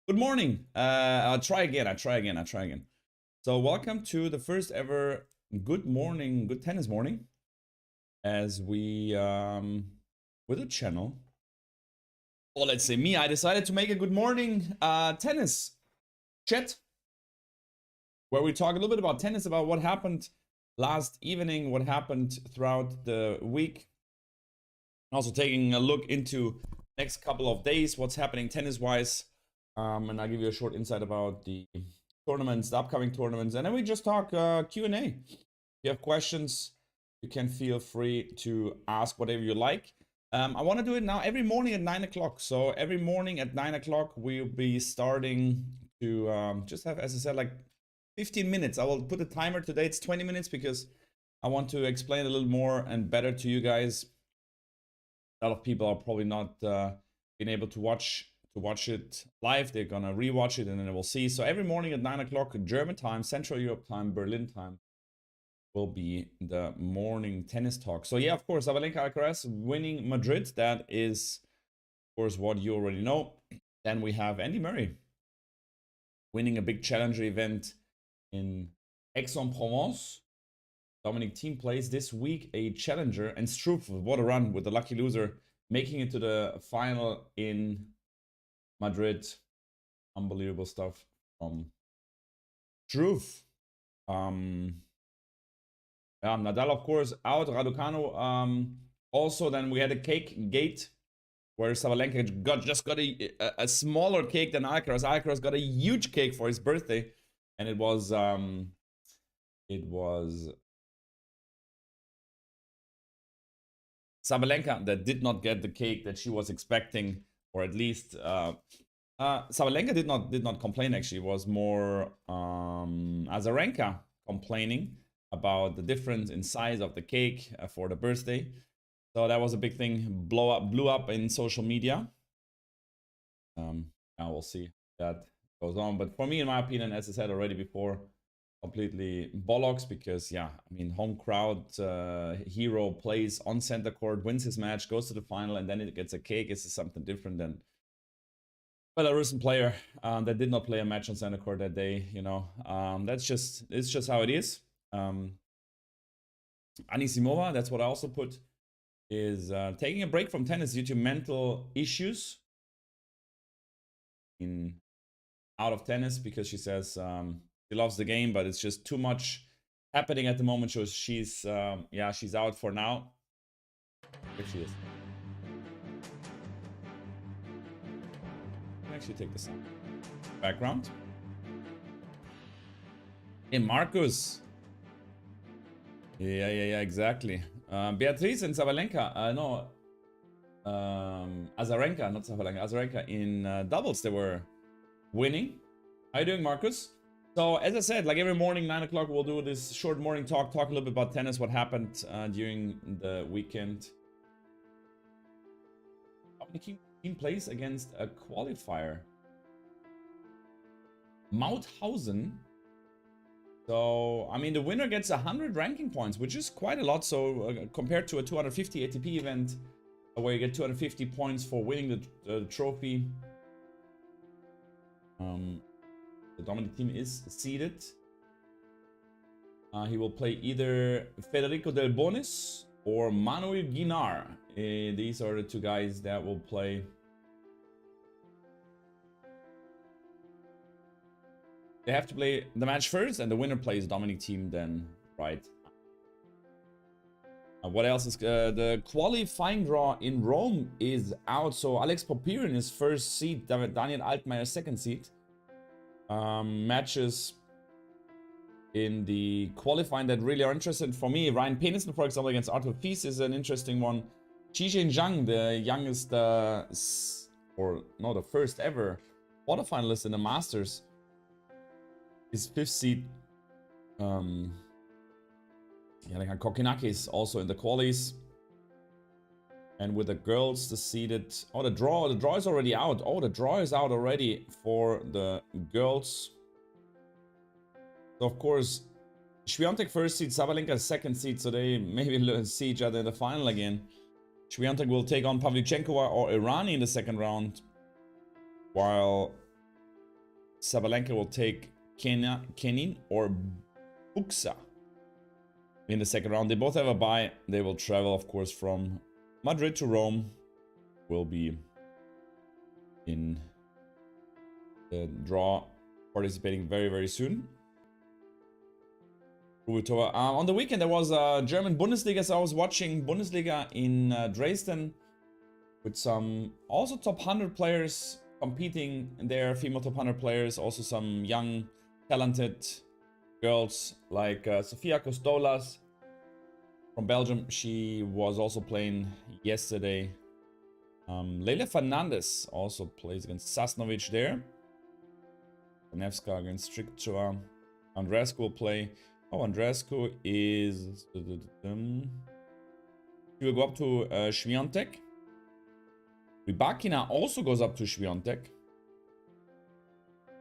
Good morning. I'll try again. So welcome to the first ever good morning, good tennis morning, as we with a channel. Or let's say me, I decided to make a good morning tennis chat where we talk a little bit about tennis, about what happened last evening, what happened throughout the week. Also taking a look into next couple of days, what's happening tennis-wise. And I'll give you a short insight about the tournaments, the upcoming tournaments, and then we just talk Q&A. If you have questions, you can feel free to ask whatever you like. I want to do it now every morning at 9 o'clock. So every morning at 9 o'clock, we'll be starting to just have, as I said, like 15 minutes. I will put a timer today. It's 20 minutes because I want to explain a little more and better to you guys. A lot of people are probably not being able to watch it live. They're gonna rewatch it and then we'll see. So every morning at 9 o'clock German time, Central Europe time, Berlin time will be the morning tennis talk. So yeah, of course, Sabalenka Alcaraz winning Madrid. That is, of course, what you already know. Then we have Andy Murray winning a big challenger event in Aix-en-Provence. Dominic Thiem plays this week a challenger, and Struff, what a run with the lucky loser, making it to the final in Madrid. Unbelievable stuff from Struff. Yeah, Nadal, of course, out. Raducanu. Also, then we had a cake gate where Sabalenka just got a smaller cake than Alcaraz. Alcaraz got a huge cake for his birthday, and it was Sabalenka that did not get the cake that she was expecting, or at least Sabalenka did not complain. Actually, it was more Azarenka complaining about the difference in size of the cake for the birthday. So that was a big thing. Blew up in social media. Now we'll see that goes on. But for me, in my opinion, as I said already before, completely bollocks, because yeah, I mean, home crowd hero plays on center court, wins his match, goes to the final, and then it gets a cake. This is something different than Belarusian player that did not play a match on center court that day. You know, it's just how it is. Anisimova, that's what I also put, is taking a break from tennis due to mental issues out of tennis, because she says she loves the game, but it's just too much happening at the moment. So she's out for now. Here she is. Actually take this out. Background. Hey, Marcus. Yeah, exactly. Beatriz and Sabalenka. No. Azarenka, not Sabalenka. Azarenka in doubles, they were winning. How you doing, Marcus? So, as I said, like every morning, 9 o'clock, we'll do this short morning talk a little bit about tennis, what happened during the weekend. Dominic Thiem plays against a qualifier. Mauthausen. So, I mean, the winner gets 100 ranking points, which is quite a lot. So, compared to a 250 ATP event, where you get 250 points for winning the trophy. The Dominic Thiem is seeded. He will play either Federico Del Bonis or Manuel Guinar. These are the two guys that will play. They have to play the match first, and the winner plays Dominic Thiem then, right? What else is the qualifying draw in Rome is out. So Alex Popirin is first seed, Daniel Altmaier second seed. Matches in the qualifying that really are interesting for me. Ryan Pennison, for example, against Arthur Fils is an interesting one. Qixin Zhang, the youngest, or no, the first ever quarterfinalist in the Masters, is fifth seed. Like Kokinakis also in the qualies. And with the girls, the seeded... Oh, the draw is already out. Oh, the draw is out already for the girls. So, of course, Swiatek first seed, Sabalenka second seed. So they maybe see each other in the final again. Swiatek will take on Pavlyuchenkova or Irani in the second round. While Sabalenka will take Kenin or Buxa in the second round. They both have a bye. They will travel, of course, from Madrid to Rome. Will be in the draw, participating very, very soon. On the weekend, there was a German Bundesliga, so I was watching Bundesliga in Dresden with some also top 100 players competing there, female top 100 players, also some young, talented girls like Sofia Costolas from Belgium. She was also playing yesterday. Leila Fernandez also plays against Sasnovic there. Nevska against Strickchova. Andreescu will play. Oh, Andreescu is... He will go up to Świątek. Rybakina also goes up to Świątek.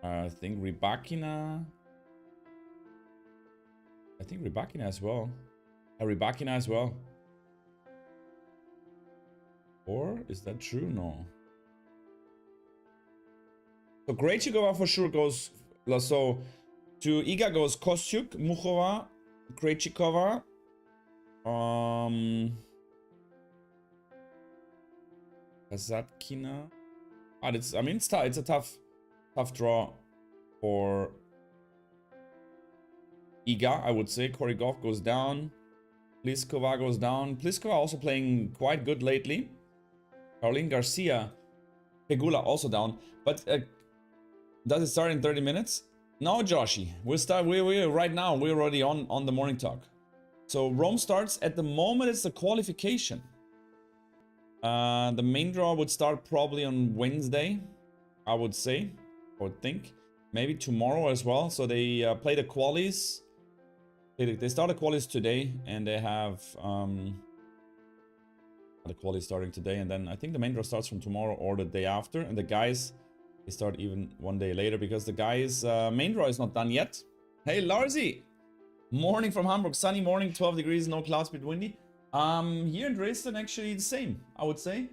I think Rybakina as well. Rybakina as well. Or is that true? No. So Krejcikova for sure goes. So to Iga goes Kostyuk, Muchova, Krejcikova. Kasatkina. It's a tough draw for Iga, I would say. Korigov goes down. Pliskova goes down. Pliskova also playing quite good lately. Caroline Garcia. Pegula also down. But does it start in 30 minutes? No, Joshi. We're right now. We're already on the morning talk. So Rome starts at the moment. It's the qualification. The main draw would start probably on Wednesday, I would say. I would think. Maybe tomorrow as well. So they play the qualies. They start the qualies today, and they have the qualies starting today, and then I think the main draw starts from tomorrow or the day after, and the guys, they start even one day later because the guys' main draw is not done yet. Hey, Larzi! Morning from Hamburg. Sunny morning, 12 degrees, no clouds, bit windy. Here in Dresden, actually the same, I would say.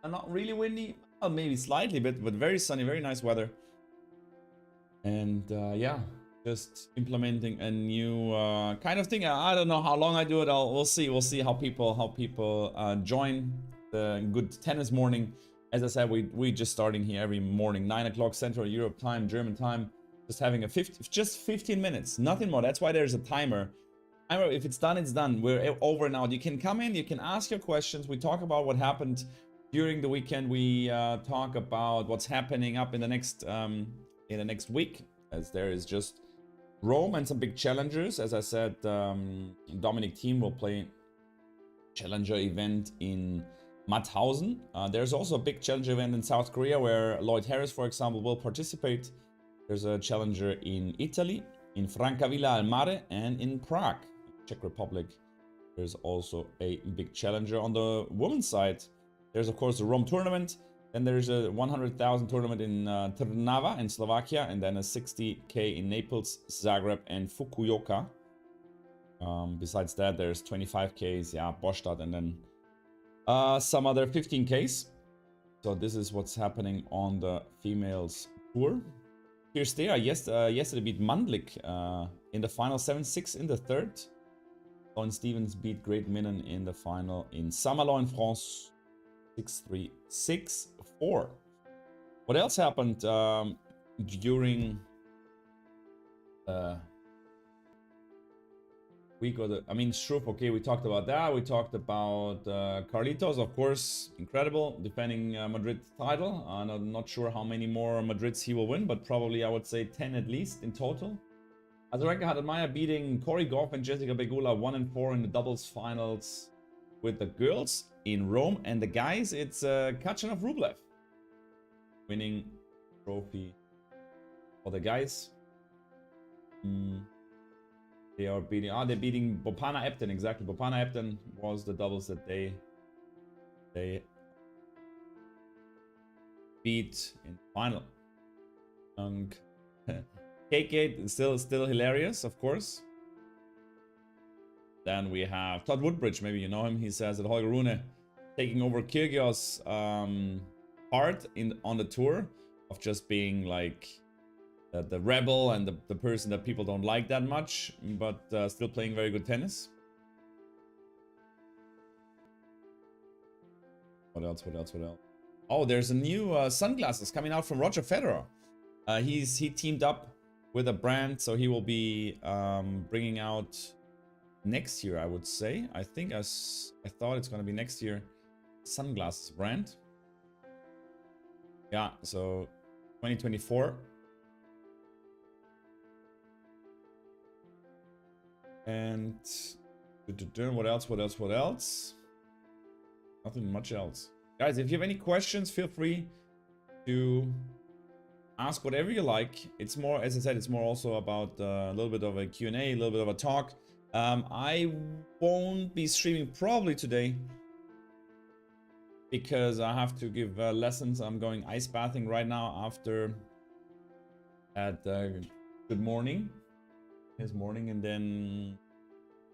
Not really windy, well, maybe slightly, but very sunny, very nice weather. And yeah, just implementing a new kind of thing. I don't know how long I do it. We'll see. We'll see how people join the good tennis morning. As I said, we just starting here every morning, 9 o'clock Central Europe time, German time. Just having just 15 minutes, nothing more. That's why there's a timer. If it's done, it's done. We're over now. You can come in, you can ask your questions. We talk about what happened during the weekend. We talk about what's happening up in the next week, as there is just Rome and some big challengers. As I said, Dominic Thiem will play challenger event in Mauthausen. There's also a big challenger event in South Korea where Lloyd Harris, for example, will participate. There's a challenger in Italy, in Francavilla al Mare, and in Prague, Czech Republic. There's also a big challenger on the women's side. There's of course the Rome tournament. Then there's a 100,000 tournament in Trnava in Slovakia, and then a 60k in Naples, Zagreb, and Fukuoka. Besides that, there's 25ks, yeah, Bostadt, and then some other 15ks. So this is what's happening on the females tour. Kirstea yesterday beat Mandlik in the final, 7-6 in the third. Owen Stevens beat Great Minnen in the final in Saint-Malo in France, 6-3, 6-4. What else happened during week or the? I mean, Struff. Okay, we talked about that. We talked about Carlitos, of course, incredible, defending Madrid title. I'm not sure how many more Madrids he will win, but probably I would say 10 at least in total. Azarenka Hadamaya beating Corey Goff and Jessica Pegula 1-4 in the doubles finals with the girls in Rome, and the guys, it's Kachanov Rublev winning trophy for the guys. They are beating, they're beating Bopana Epton, exactly. Bopana Epton was the doubles that they beat in final. And Cake still hilarious, of course. Then we have Todd Woodbridge, maybe you know him. He says that Holger Rune taking over Kyrgios' part on the tour of just being like the rebel and the person that people don't like that much, but still playing very good tennis. What else? What else? What else? Oh, there's a new sunglasses coming out from Roger Federer. He teamed up with a brand, so he will be bringing out next year, I would say. I think I thought it's gonna be next year. Sunglasses brand. Yeah, so 2024. And what else? What else? What else? Nothing much else. Guys, if you have any questions, feel free to ask whatever you like. It's more, as I said, it's more also about a little bit of a Q&A, a little bit of a talk. I won't be streaming probably today because I have to give lessons. I'm going ice bathing right now after at good morning. This morning, and then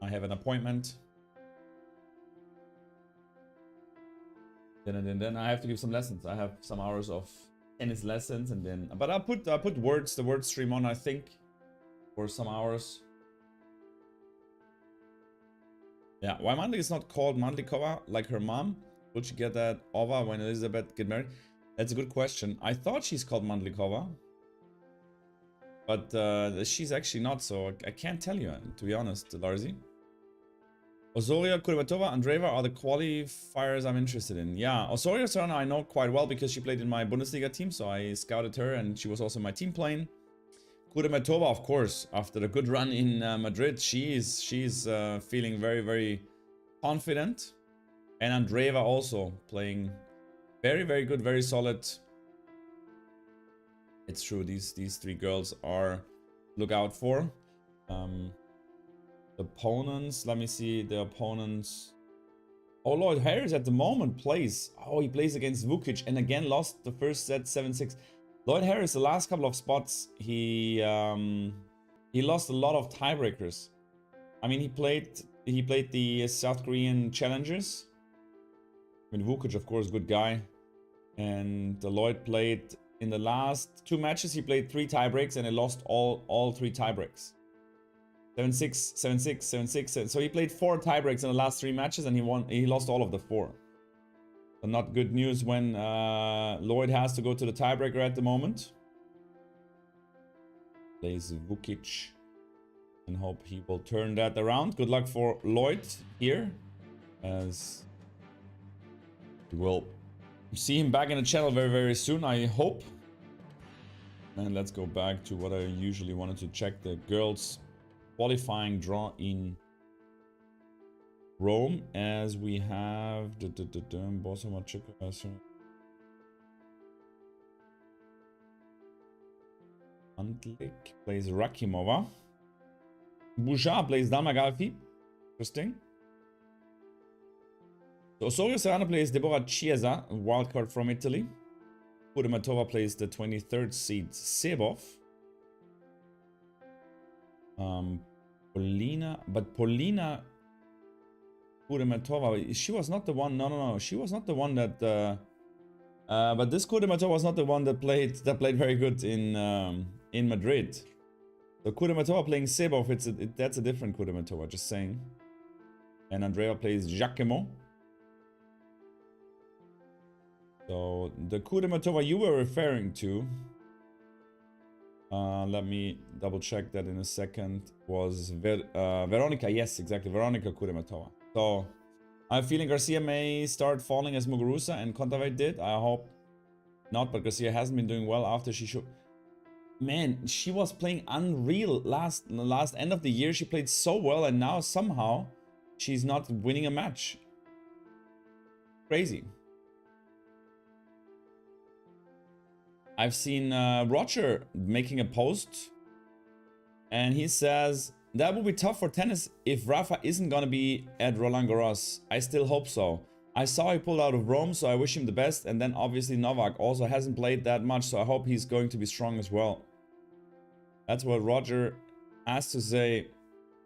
I have an appointment. Then I have to give some lessons. I have some hours of tennis lessons, and then but I'll put the word stream on, I think, for some hours. Yeah, why Mandli is not called Mandlikova like her mom? Will she get that over when Elizabeth get married? That's a good question. I thought she's called Mandlikova, but she's actually not, so I can't tell you, to be honest, Larzi. Osorio, Kudermetova, Andreeva are the qualifiers I'm interested in. Yeah, Osorio Serrano I know quite well because she played in my Bundesliga team, so I scouted her and she was also my team playing. Kudermetova, of course, after the good run in Madrid, she's feeling very, very confident. And Andreeva also playing very, very good, very solid. It's true, these three girls are look out for. Opponents, let me see the opponents. Oh, Lloyd Harris at the moment plays. Oh, he plays against Vukic and again lost the first set 7-6. Lloyd Harris, the last couple of spots, he lost a lot of tiebreakers. I mean, he played the South Korean challengers. I mean, Vukic, of course, good guy. And Lloyd played in the last 2 matches. He played 3 tiebreaks and he lost all 3 tiebreaks. 7-6, 7-6, 7-6. So he played 4 tiebreaks in the last 3 matches and he lost all of the 4. So not good news when Lloyd has to go to the tiebreaker at the moment. Plays Vukic and hope he will turn that around. Good luck for Lloyd here, as we will see him back in the channel very, very soon, I hope. And let's go back to what I usually wanted to check, the girls' qualifying draw in Rome, as we have Antlik plays Rakimova. Bouchard plays Dalmagalfi. Interesting. So Osorio Serrano plays Deborah Chiesa, wildcard from Italy. Kudermetova plays the 23rd seed Sebov. Polina Kudermetova, she was not the one. No, she was not the one that. But this Kudermetova was not the one that played very good in Madrid. So Kudermetova playing Sebov, that's a different Kudermetova. Just saying. And Andrea plays Giacomo. So the Kudermetova you were referring to, let me double check that in a second, was Veronica. Yes, exactly, Veronica Kudermetova. So I'm feeling Garcia may start falling as Muguruza and Kontaveit did. I hope not, but Garcia hasn't been doing well after she showed. Man, she was playing unreal last end of the year. She played so well, and now somehow she's not winning a match. Crazy. I've seen Roger making a post, and he says that will be tough for tennis if Rafa isn't gonna be at Roland Garros. I still hope so. I saw he pulled out of Rome, so I wish him the best. And then obviously Novak also hasn't played that much, so I hope he's going to be strong as well. That's what Roger has to say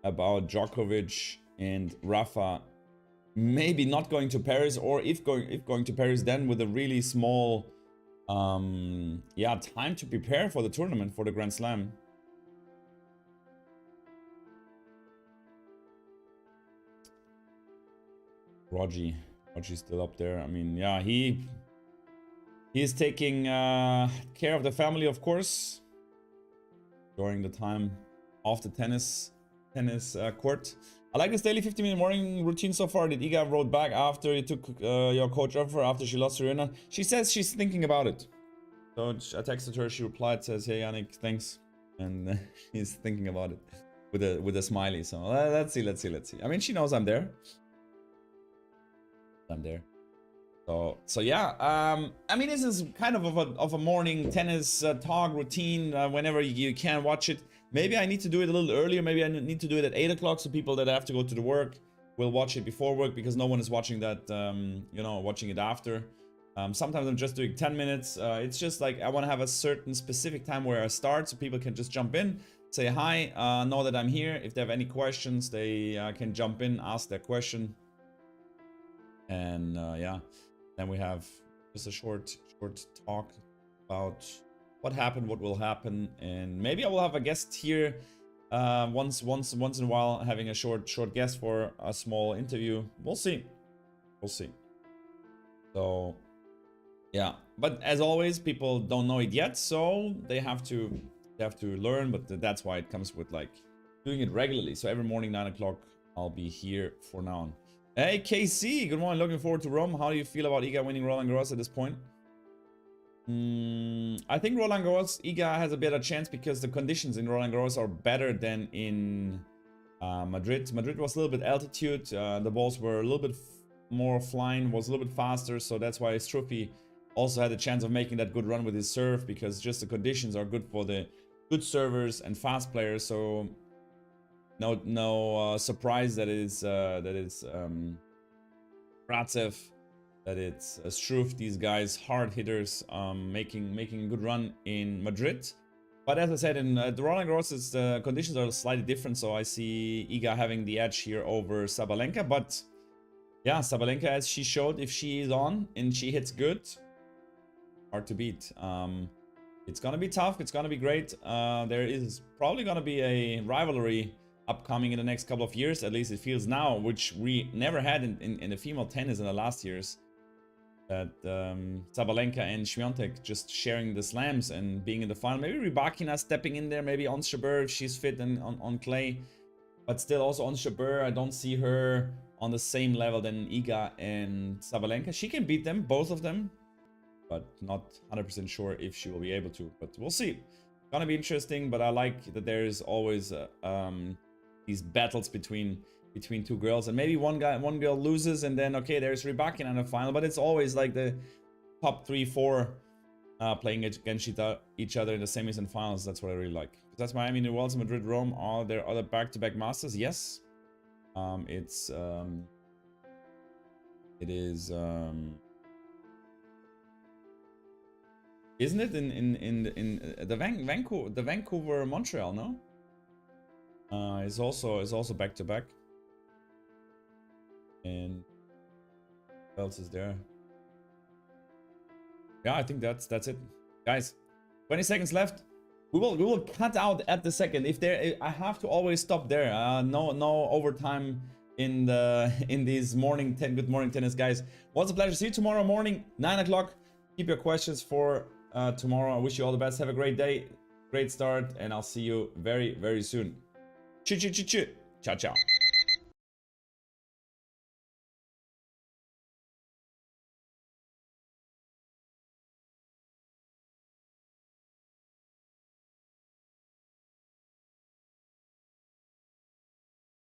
about Djokovic and Rafa maybe not going to Paris, or if going to Paris, then with a really small Yeah, time to prepare for the tournament, for the Grand Slam. Rogi's still up there. I mean, yeah, he's taking care of the family, of course, during the time off the tennis court. I like this daily 15-minute morning routine so far. Did Iga wrote back after you took your coach over after she lost Serena? She says she's thinking about it. So I texted her. She replied, says, "Hey Yannick, thanks," and he's thinking about it with a smiley. So let's see. I mean, she knows I'm there. So yeah. I mean, this is kind of a morning tennis talk routine. Whenever you can watch it. Maybe I need to do it a little earlier. Maybe I need to do it at 8 o'clock, so people that have to go to the work will watch it before work, because no one is watching that, you know, watching it after. Sometimes I'm just doing 10 minutes. It's just like I want to have a certain specific time where I start, so people can just jump in, say hi, know that I'm here. If they have any questions, they can jump in, ask their question. And yeah, then we have just a short talk about what happened, what will happen, and maybe I will have a guest here once in a while, having a short guest for a small interview. We'll see. So yeah, but as always, people don't know it yet, so they have to learn. But that's why it comes with like doing it regularly. So every morning 9 o'clock I'll be here for now on. Hey KC, good morning. Looking forward to Rome. How do you feel about Iga winning Roland Garros at this point? I think Roland Garros, Iga has a better chance because the conditions in Roland Garros are better than in Madrid. Madrid was a little bit altitude. The balls were a little bit more flying, was a little bit faster. So that's why Struffy also had a chance of making that good run with his serve, because just the conditions are good for the good servers and fast players. So no surprise that it's Ratsev, that it's Struff, these guys, hard hitters, making a good run in Madrid. But as I said, in the Roland Garros, the conditions are slightly different, so I see Iga having the edge here over Sabalenka. But yeah, Sabalenka, as she showed, if she is on and she hits good, hard to beat. It's gonna be tough, it's gonna be great. There is probably gonna be a rivalry upcoming in the next couple of years, at least it feels now, which we never had in the female tennis in the last years. That Sabalenka and Świątek just sharing the slams and being in the final. Maybe Rybakina stepping in there, maybe Ons Jabeur if she's fit and on clay. But still also Ons Jabeur, I don't see her on the same level than Iga and Sabalenka. She can beat them, both of them, but not 100% sure if she will be able to. But we'll see. Gonna be interesting, but I like that there is always these battles between two girls, and maybe one girl loses, and then okay, there's Rybakina in the final, but it's always like the top 3-4 playing against each other in the semis and finals. That's what I really like. That's Miami, New Orleans, Madrid, Rome. Are there other back-to-back masters? Yes. It is isn't it in the Vancouver Montreal? No. Is also back-to-back. And what else is there? Yeah, I think that's it, guys. 20 seconds left. We will cut out at the second. If there, I have to always stop there. No overtime in these morning good morning tennis, guys. Was a pleasure. See you tomorrow morning, 9 o'clock. Keep your questions for tomorrow. I wish you all the best. Have a great day, great start, and I'll see you very soon. Ciao.